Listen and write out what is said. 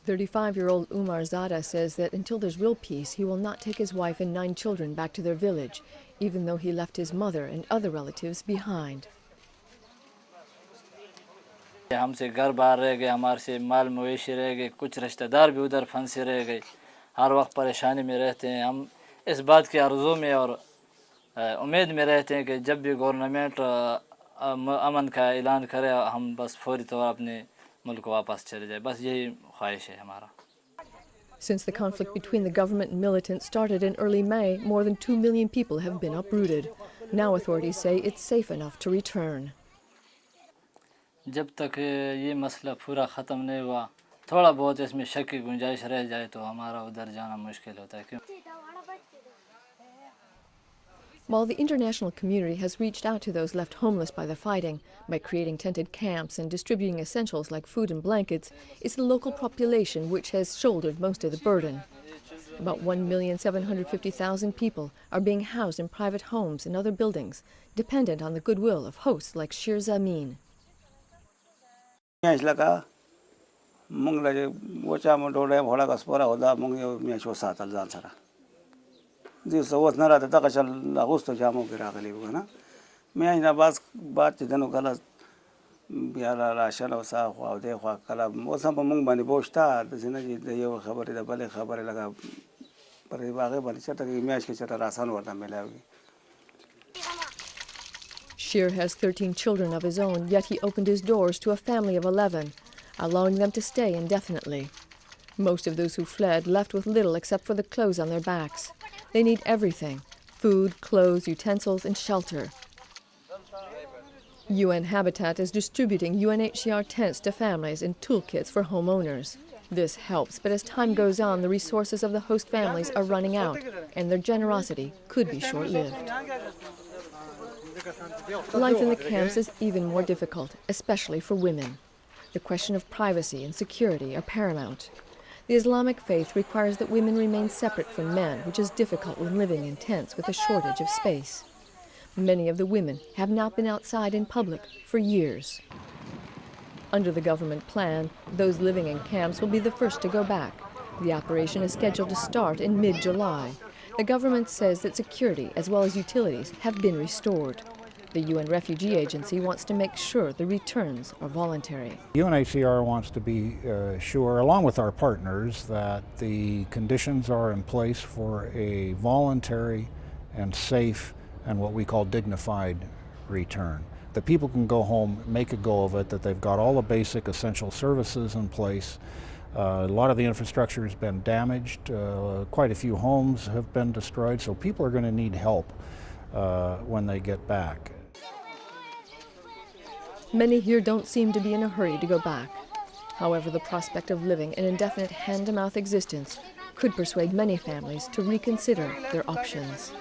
35-year-old Umar Zada says that until there's real peace, he will not take his wife and 9 children back to their village, even though he left his mother and other relatives behind. हमसे घर बाहर रह गए, हमारे से माल मवेशी रह गए, कुछ रिश्तेदार भी उधर फंसे रह गए, हर वक्त परेशानी में रहते हैं। हम इस बात की आरज़ू में और उम्मीद में रहते हैं कि जब भी गवर्नमेंट अमन का ऐलान करे हम बस फौरी तौर अपने मुल्क वापस चले जाए, बस यही ख्वाहिश है हमारा। Since the conflict between the government and militants started in early May, more than 2 million people have been uprooted. Now authorities say it's safe enough to return. जब तक ये मसला पूरा ख़त्म नहीं हुआ, थोड़ा बहुत इसमें शक की गुंजाइश रह जाए तो हमारा उधर जाना मुश्किल होता है। While the international community has reached out to those left homeless by the fighting by creating tented camps and distributing essentials like food and blankets, it's the local population which has shouldered most of the burden. About 1,750,000 people are being housed in private homes and other buildings, dependent on the goodwill of hosts like Shir Zamin. दिवसा वचना राहते तर कशाला अगोस्त जाम वगैरे रागले बघा ना मी आहे ना बात चिदनो कला बियाला राशन वसा ख्वाव दे ख्वा कला वसा मग बनी बोस्ता तसिना जी ये खबर है भले खबर लगा पर बागे बनी चटा की मैच के चटा ration वर्ता मिलावी। Shir has 13 children of his own, yet he opened his doors to a family of 11, allowing them to stay indefinitely. Most of those who fled left with little except for the clothes on their backs. They need everything: food, clothes, utensils, and shelter. UN Habitat is distributing UNHCR tents to families and toolkits for homeowners. This helps, but as time goes on, the resources of the host families are running out, and their generosity could be short-lived. Life in the camps is even more difficult, especially for women. The question of privacy and security are paramount. The Islamic faith requires that women remain separate from men, which is difficult when living in tents with a shortage of space. Many of the women have not been outside in public for years. Under the government plan, those living in camps will be the first to go back. The operation is scheduled to start in mid-July. The government says that security as well as utilities have been restored. The UN Refugee Agency wants to make sure the returns are voluntary. UNHCR wants to be sure, along with our partners, that the conditions are in place for a voluntary and safe and what we call dignified return. That people can go home, make a go of it, that they've got all the basic essential services in place. A lot of the infrastructure has been damaged. Quite a few homes have been destroyed, so people are going to need help when they get back. Many here don't seem to be in a hurry to go back. However, the prospect of living an indefinite hand-to-mouth existence could persuade many families to reconsider their options.